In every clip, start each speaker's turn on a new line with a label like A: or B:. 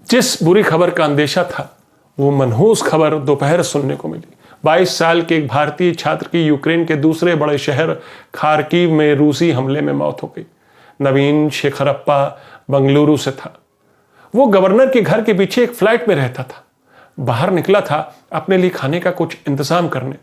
A: जिस बुरी खबर का अंदेशा था वो मनहूस खबर दोपहर सुनने को मिली। 22 साल के एक भारतीय छात्र की यूक्रेन के दूसरे बड़े शहर खार्किव में रूसी हमले में मौत हो गई। नवीन शेखरप्पा बंगलुरु से था। वो गवर्नर के घर के पीछे एक फ्लैट में रहता था। बाहर निकला था अपने लिए खाने का कुछ इंतजाम करने,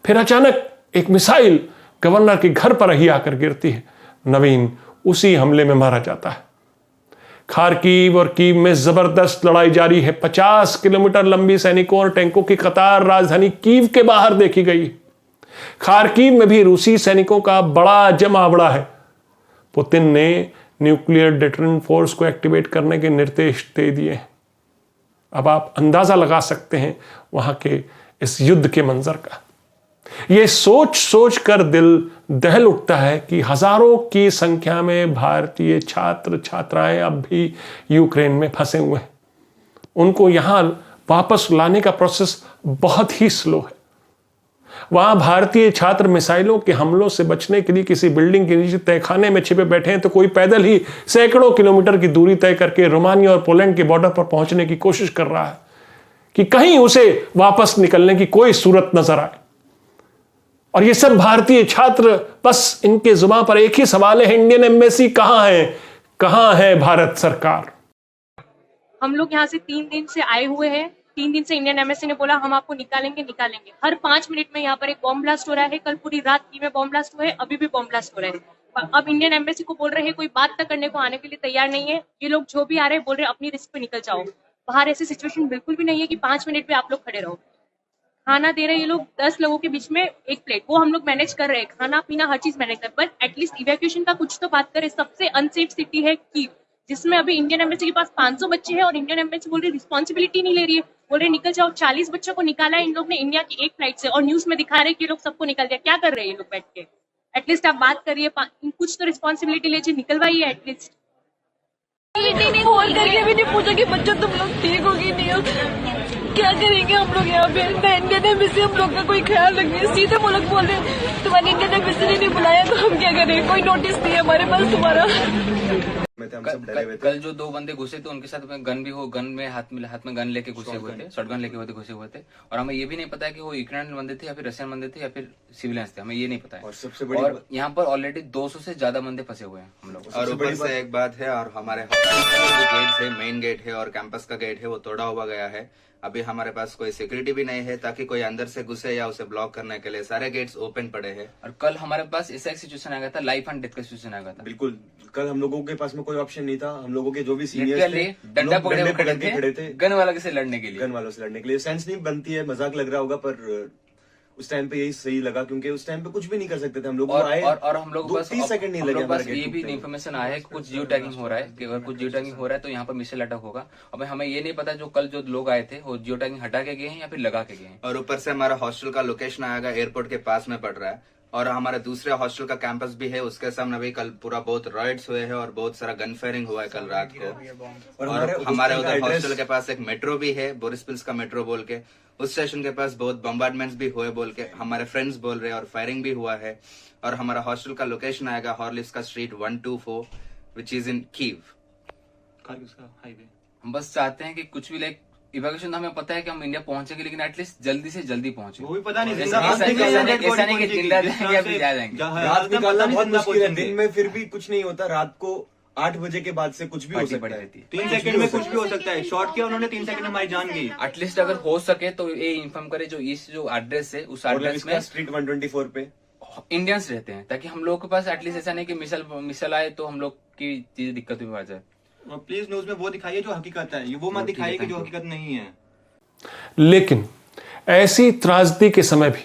A: फिर अचानक एक मिसाइल गवर्नर के घर पर ही आकर गिरती है। नवीन उसी हमले में मारा जाता है। खार्किव और कीव में जबरदस्त लड़ाई जारी है। 50 किलोमीटर लंबी सैनिकों और टैंकों की कतार राजधानी कीव के बाहर देखी गई। खार्किव में भी रूसी सैनिकों का बड़ा जमावड़ा है। पुतिन ने न्यूक्लियर डिटरेंट फोर्स को एक्टिवेट करने के निर्देश दे दिए हैं। अब आप अंदाजा लगा सकते हैं वहां के इस युद्ध के मंजर का। यह सोच सोच कर दिल दहल उठता है कि हजारों की संख्या में भारतीय छात्र छात्राएं अब भी यूक्रेन में फंसे हुए हैं। उनको यहां वापस लाने का प्रोसेस बहुत ही स्लो है। वहां भारतीय छात्र मिसाइलों के हमलों से बचने के लिए किसी बिल्डिंग के नीचे तहखाने में छिपे बैठे हैं, तो कोई पैदल ही सैकड़ों किलोमीटर की दूरी तय करके रोमानिया और पोलैंड के बॉर्डर पर पहुंचने की कोशिश कर रहा है कि कहीं उसे वापस निकलने की कोई सूरत नजर आए। और ये सब भारतीय छात्र, बस इनके जुबान पर एक ही सवाल है, इंडियन एम्बेसी कहां है, कहां है भारत सरकार।
B: हम लोग यहाँ से 3 दिन से आए हुए हैं। 3 दिन से इंडियन एम्बेसी ने बोला हम आपको निकालेंगे। हर 5 मिनट में यहाँ पर एक बॉम्ब ब्लास्ट हो रहा है। कल पूरी रात की में बॉम्ब ब्लास्ट हुए, अभी भी बॉम्ब ब्लास्ट हो रहे हैं। अब इंडियन एम्बेसी को बोल रहे हैं, कोई बात तक करने को आने के लिए तैयार नहीं है। ये लोग जो भी आ रहे हैं बोल रहे हैं अपनी रिस्क पे निकल जाओ। बाहर ऐसी सिचुएशन बिल्कुल भी नहीं है कि 5 मिनट में आप लोग खड़े रहो। खाना दे रहे हैं ये लोग 10 लोगों के बीच में एक प्लेट, वो हम लोग मैनेज कर रहे हैं। खाना पीना हर चीज मैनेज कर, बट एटलीस्ट इवैक्यूएशन का कुछ तो बात करें। सबसे अनसेफ सिटी है कीव, जिसमें अभी इंडियन एम्बेसी के पास 500 बच्चे हैं और इंडियन एम्बेसी बोल रही रिस्पॉन्सिबिलिटी नहीं ले रही है। बोल रहे निकल जाओ। 40 बच्चों को निकाला है इन लोग ने इंडिया की एक फ्लाइट से, और न्यूज में दिखा रहे हैं कि ये लोग सबको निकल दिया। क्या कर रहे हैं ये लोग बैठ के? एटलीस्ट आप बात करिए, कुछ तो रिस्पॉन्सिबिलिटी लीजिए, निकलवाइए एटलीस्ट।
C: फोन करके भी नहीं पूछा कि बच्चा तुम लोग ठीक हो कि नहीं हो, क्या करेंगे हम लोग यहाँ पे। इंडियन एम्बेसी हम लोग का कोई ख्याल रखिए। सीधे वो लोग बोल रहे तुम्हारी इंडियन एम्बेसी ने नहीं बुलाया तो हम क्या करें, कोई नोटिस नहीं है हमारे पास तुम्हारा।
D: कल जो 2 बंदे घुसे थे उनके साथ में गन भी हो, गन में हाथ में गन लेके घुसे हुए थे, शॉटगन लेके घुसे हुए थे। और हमें ये भी नहीं पता है कि वो यूक्रेनियन बंदे थे या फिर रशियन बंदे थे या फिर सिविलियंस थे, हमें ये नहीं पता है। और यहाँ पर ऑलरेडी 200 से ज्यादा बंदे फंसे हुए हैं हम लोग।
E: और ऊपर से एक बात है, और हमारे गेट है, मेन गेट है और कैंपस का गेट है, वो तोड़ा हुआ गया है। अभी हमारे पास कोई सिक्योरिटी भी नहीं है ताकि कोई अंदर से घुसे या उसे ब्लॉक करने के लिए। सारे गेट्स ओपन पड़े हैं।
D: और कल हमारे पास ऐसा एक सिचुएशन आ गया था, लाइफ एंड डेथ का सिचुएशन आ गया था।
F: बिल्कुल, कल हम लोगों के पास में कोई ऑप्शन नहीं था। हम लोगों के जो भी सीनियर्स थे
D: डंडा पकड़े खड़े थे गन वालों से लड़ने के लिए।
F: गन वालों से लड़ने के लिए सेंस नहीं बनती है, मजाक लग रहा होगा, पर उस टाइम पे यही सही लगा क्योंकि उस टाइम पे कुछ भी नहीं कर सकते थे हम लोग।
D: और हम लोग
F: 30 सेकंड नहीं लगे।
D: बस ये भी इन्फॉर्मेशन आया है कि कुछ जियो टैगिंग हो रहा है, कि अगर कुछ जियो टैगिंग हो रहा है तो यहाँ पर मिसाइल अटैक होगा। अब हमें ये नहीं पता जो कल जो लोग आए थे वो जियो टैगिंग हटा के गए हैं या फिर लगा के गए हैं।
E: और ऊपर से हमारा हॉस्टल का लोकेशन आएगा एयरपोर्ट के पास में पड़ रहा है, और हमारे दूसरे हॉस्टल का कैंपस भी है, उसके सामने भी कल पूरा बहुत राइड्स हुए हैं और बहुत सारा गन फायरिंग हुआ है कल रात को। और हमारे उधर हॉस्टल के पास एक मेट्रो भी है, बोरिसपिल्स का मेट्रो बोल के, उस स्टेशन के पास बहुत बम्बार्डमेंट्स भी हुए बोल के हमारे फ्रेंड्स बोल रहे हैं, और फायरिंग भी हुआ है। और हमारा हॉस्टल का लोकेशन आएगा हॉर्लिक्स का street 124 which is in Kyiv,
D: highway. हम बस चाहते हैं कि कुछ भी लाइक इवैक्यूएशन, हमें पता है कि हम इंडिया पहुंचेंगे, लेकिन एटलीस्ट जल्दी से जल्दी पहुंचे।
F: वो भी पता नहीं,
D: ऐसा नहीं कि दिन रात जाएंगे या फिर जा जाएंगे।
F: रात निकालना बहुत मुश्किल है, दिन में फिर भी कुछ नहीं होता। रात को 8 बजे के बाद से कुछ भी हो सकता है।
G: 3 सेकंड में कुछ भी हो सकता है। शॉर्ट किया उन्होंने, 3 सेकंड में हमारी जान गई।
D: एटलीस्ट अगर हो सके तो ये इन्फॉर्म करे जो इस जो एड्रेस है उस एड्रेस में
F: स्ट्रीट 124 पे
D: इंडियंस रहते हैं, ताकि हम लोग के पास एटलीस्ट ऐसा नहीं कि मिसल आए तो हम लोग की चीजें दिक्कत में आ जाए।
G: प्लीज न्यूज में वो दिखाइए जो हकीकत है, वो मत दिखाइए कि जो हकीकत नहीं है।
A: लेकिन ऐसी त्रासदी के समय भी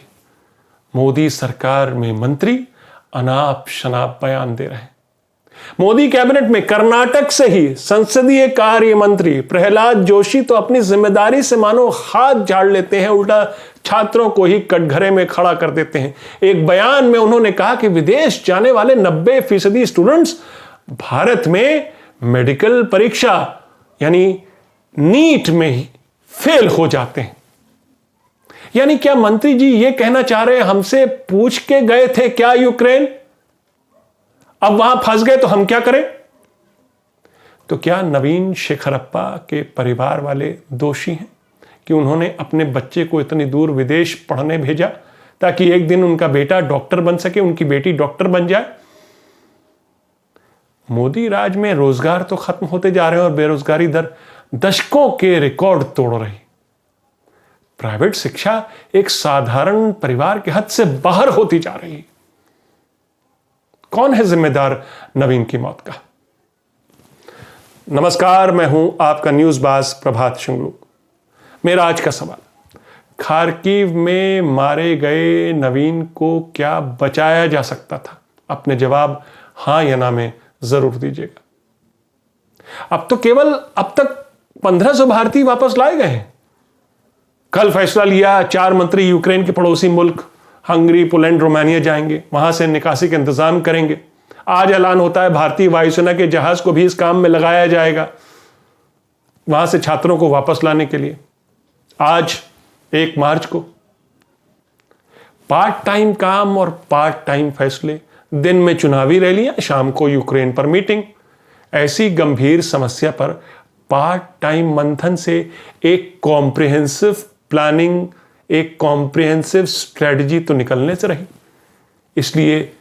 A: मोदी सरकार में मंत्री अनाप शनाप बयान दे रहे हैं। मोदी कैबिनेट में कर्नाटक से ही संसदीय कार्य मंत्री प्रहलाद जोशी तो अपनी जिम्मेदारी से मानो हाथ झाड़ लेते हैं, उल्टा छात्रों को ही कटघरे में खड़ा कर देते हैं। एक बयान में उन्होंने कहा कि विदेश जाने वाले 90% स्टूडेंट्स भारत में मेडिकल परीक्षा यानी नीट में ही फेल हो जाते हैं। यानी क्या मंत्री जी ये कहना चाह रहे हैं हमसे पूछ के गए थे क्या यूक्रेन, अब वहां फंस गए तो हम क्या करें? तो क्या नवीन शेखरप्पा के परिवार वाले दोषी हैं कि उन्होंने अपने बच्चे को इतनी दूर विदेश पढ़ने भेजा ताकि एक दिन उनका बेटा डॉक्टर बन सके, उनकी बेटी डॉक्टर बन जाए? मोदी राज में रोजगार तो खत्म होते जा रहे हैं और बेरोजगारी दर दशकों के रिकॉर्ड तोड़ रही। प्राइवेट शिक्षा एक साधारण परिवार के हद से बाहर होती जा रही। कौन है जिम्मेदार नवीन की मौत का? नमस्कार, मैं हूं आपका न्यूज बाज प्रभात शुंगलू। मेरा आज का सवाल, खार्किव में मारे गए नवीन को क्या बचाया जा सकता था? अपने जवाब हां या ना में जरूर दीजिएगा। अब तक 1500 भारतीय वापस लाए गए हैं। कल फैसला लिया, 4 मंत्री यूक्रेन के पड़ोसी मुल्क हंगरी, पोलैंड, रोमानिया जाएंगे, वहां से निकासी का इंतजाम करेंगे। आज ऐलान होता है भारतीय वायुसेना के जहाज को भी इस काम में लगाया जाएगा, वहां से छात्रों को वापस लाने के लिए। आज 1 मार्च को पार्ट टाइम काम और पार्ट टाइम फैसले, दिन में चुनावी रैलियां, शाम को यूक्रेन पर मीटिंग। ऐसी गंभीर समस्या पर पार्ट टाइम मंथन से एक कॉम्प्रिहेंसिव प्लानिंग, एक कॉम्प्रिहेंसिव स्ट्रेटजी तो निकलने से रही। इसलिए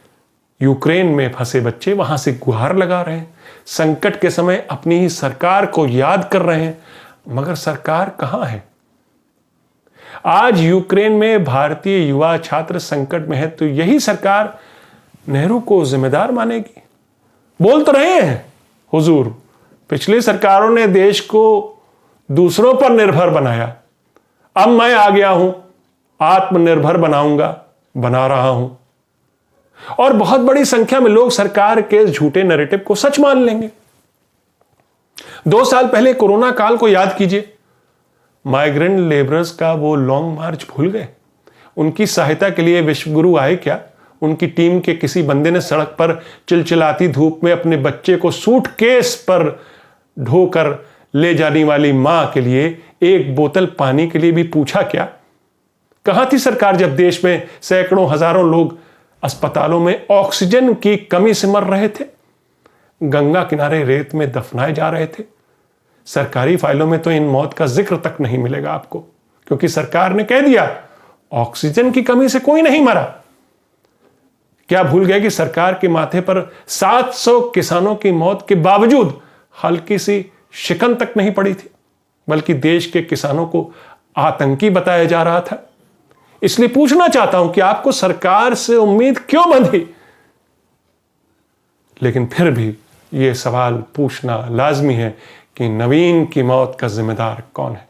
A: यूक्रेन में फंसे बच्चे वहां से गुहार लगा रहे हैं, संकट के समय अपनी ही सरकार को याद कर रहे हैं, मगर सरकार कहां है? आज यूक्रेन में भारतीय युवा छात्र संकट में है तो यही सरकार नेहरू को जिम्मेदार मानेगी? बोल तो रहे हैं हुजूर, पिछली सरकारों ने देश को दूसरों पर निर्भर बनाया, अब मैं आ गया हूं, आत्मनिर्भर बनाऊंगा, बना रहा हूं। और बहुत बड़ी संख्या में लोग सरकार के झूठे नैरेटिव को सच मान लेंगे। 2 साल पहले कोरोना काल को याद कीजिए। माइग्रेंट लेबरर्स का वो लॉन्ग मार्च भूल गए? उनकी सहायता के लिए विश्वगुरु आए क्या? उनकी टीम के किसी बंदे ने सड़क पर चिलचिलाती धूप में अपने बच्चे को सूटकेस पर ढोकर ले जाने वाली मां के लिए 1 बोतल पानी के लिए भी पूछा क्या? कहां थी सरकार जब देश में सैकड़ों हजारों लोग अस्पतालों में ऑक्सीजन की कमी से मर रहे थे, गंगा किनारे रेत में दफनाए जा रहे थे? सरकारी फाइलों में तो इन मौत का जिक्र तक नहीं मिलेगा आपको, क्योंकि सरकार ने कह दिया ऑक्सीजन की कमी से कोई नहीं मरा। क्या भूल गए कि सरकार के माथे पर 700 किसानों की मौत के बावजूद हल्की सी शिकन तक नहीं पड़ी थी, बल्कि देश के किसानों को आतंकी बताया जा रहा था? इसलिए पूछना चाहता हूं कि आपको सरकार से उम्मीद क्यों बंधी? लेकिन फिर भी यह सवाल पूछना लाजमी है कि नवीन की मौत का जिम्मेदार कौन है?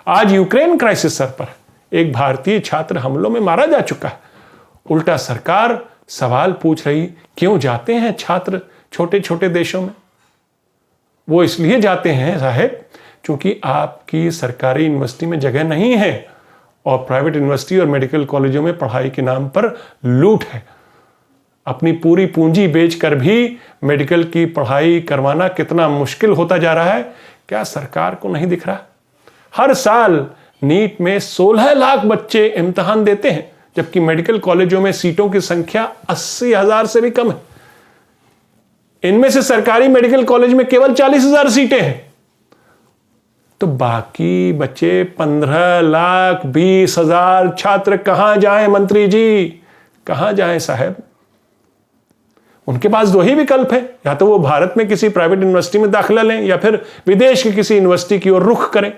A: आज यूक्रेन क्राइसिस सर पर है। एक भारतीय छात्र हमलों में मारा जा चुका है। उल्टा सरकार सवाल पूछ रही, क्यों जाते हैं छात्र छोटे छोटे देशों में? वो इसलिए जाते हैं साहब क्योंकि आपकी सरकारी यूनिवर्सिटी में जगह नहीं है और प्राइवेट यूनिवर्सिटी और मेडिकल कॉलेजों में पढ़ाई के नाम पर लूट है। अपनी पूरी पूंजी बेचकर भी मेडिकल की पढ़ाई करवाना कितना मुश्किल होता जा रहा है, क्या सरकार को नहीं दिख रहा? हर साल नीट में 16 लाख बच्चे इम्तिहान देते हैं, जबकि मेडिकल कॉलेजों में सीटों की संख्या 80,000 से भी कम है। इनमें से सरकारी मेडिकल कॉलेज में केवल 40,000 सीटें हैं। तो बाकी बचे 15,20,000 छात्र कहां जाएं? मंत्री जी कहां जाएं साहब? उनके पास 2 ही विकल्प है, या तो वो भारत में किसी प्राइवेट यूनिवर्सिटी में दाखिला लें या फिर विदेश की किसी यूनिवर्सिटी की ओर रुख करें,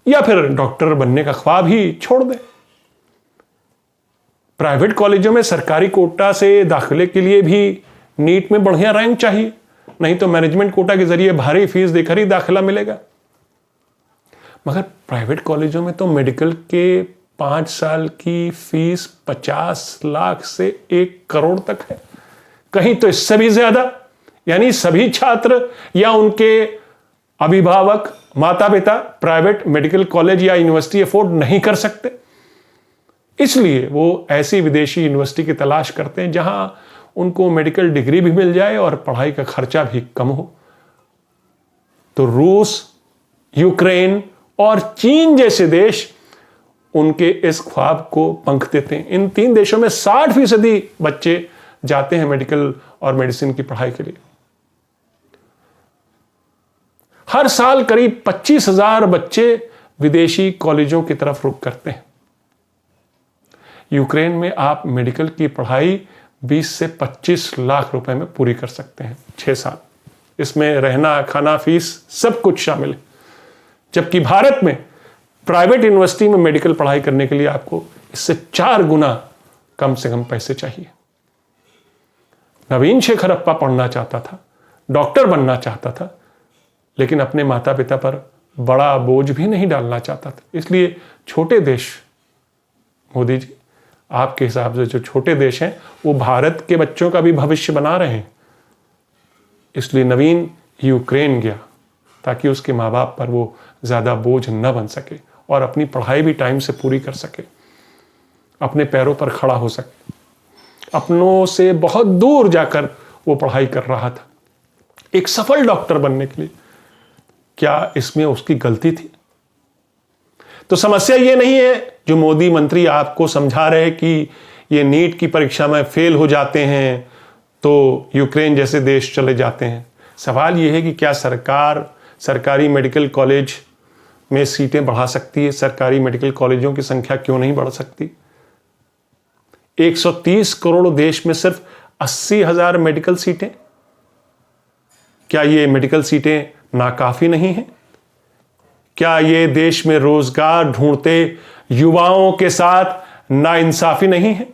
A: या फिर डॉक्टर बनने का ख्वाब ही छोड़ दें। प्राइवेट कॉलेजों में सरकारी कोटा से दाखिले के लिए भी नीट में बढ़िया रैंक चाहिए, नहीं तो मैनेजमेंट कोटा के जरिए भारी फीस देकर ही दाखिला मिलेगा। मगर प्राइवेट कॉलेजों में तो मेडिकल के 5 साल की फीस 50 लाख से 1 करोड़ तक है, कहीं तो इससे भी ज्यादा। यानी सभी छात्र या उनके अभिभावक, माता पिता प्राइवेट मेडिकल कॉलेज या यूनिवर्सिटी अफोर्ड नहीं कर सकते, इसलिए वो ऐसी विदेशी यूनिवर्सिटी की तलाश करते हैं जहां उनको मेडिकल डिग्री भी मिल जाए और पढ़ाई का खर्चा भी कम हो। तो रूस, यूक्रेन और चीन जैसे देश उनके इस ख्वाब को पंख देते हैं। इन 3 देशों में 60% बच्चे जाते हैं मेडिकल और मेडिसिन की पढ़ाई के लिए। हर साल करीब 25,000 बच्चे विदेशी कॉलेजों की तरफ रुख करते हैं। यूक्रेन में आप मेडिकल की पढ़ाई 20 से 25 लाख रुपए में पूरी कर सकते हैं 6 साल। इसमें रहना, खाना, फीस सब कुछ शामिल है। जबकि भारत में प्राइवेट यूनिवर्सिटी में मेडिकल पढ़ाई करने के लिए आपको इससे 4 गुना कम से कम पैसे चाहिए। नवीन शेखरप्पा पढ़ना चाहता था, डॉक्टर बनना चाहता था, लेकिन अपने माता पिता पर बड़ा बोझ भी नहीं डालना चाहता था। इसलिए छोटे देश, मोदी जी आपके हिसाब से जो छोटे देश हैं वो भारत के बच्चों का भी भविष्य बना रहे हैं। इसलिए नवीन यूक्रेन गया ताकि उसके माँ बाप पर वो ज़्यादा बोझ न बन सके और अपनी पढ़ाई भी टाइम से पूरी कर सके, अपने पैरों पर खड़ा हो सके। अपनों से बहुत दूर जाकर वो पढ़ाई कर रहा था एक सफल डॉक्टर बनने के लिए। क्या इसमें उसकी गलती थी? तो समस्या ये नहीं है जो मोदी मंत्री आपको समझा रहे कि ये नीट की परीक्षा में फेल हो जाते हैं तो यूक्रेन जैसे देश चले जाते हैं। सवाल ये है कि क्या सरकार सरकारी मेडिकल कॉलेज में सीटें बढ़ा सकती है? सरकारी मेडिकल कॉलेजों की संख्या क्यों नहीं बढ़ सकती? 130 करोड़ देश में सिर्फ 80,000 मेडिकल सीटें, क्या ये मेडिकल सीटें नाकाफी नहीं हैं? क्या ये देश में रोजगार ढूंढते युवाओं के साथ नाइंसाफी नहीं है?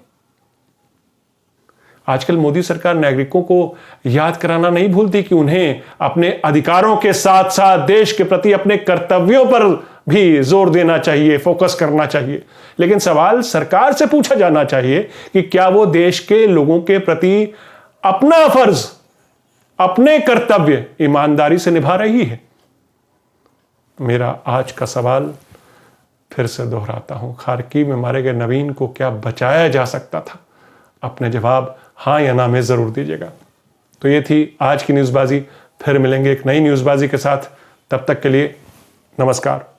A: आजकल मोदी सरकार नागरिकों को याद कराना नहीं भूलती कि उन्हें अपने अधिकारों के साथ साथ देश के प्रति अपने कर्तव्यों पर भी जोर देना चाहिए, फोकस करना चाहिए। लेकिन सवाल सरकार से पूछा जाना चाहिए कि क्या वो देश के लोगों के प्रति अपना फर्ज, अपने कर्तव्य ईमानदारी से निभा रही है? मेरा आज का सवाल फिर से दोहराता हूं, खार्किव में मारे गए नवीन को क्या बचाया जा सकता था? अपने जवाब हाँ या ना में जरूर दीजिएगा। तो ये थी आज की न्यूज़बाजी। फिर मिलेंगे एक नई न्यूज़बाजी के साथ। तब तक के लिए नमस्कार।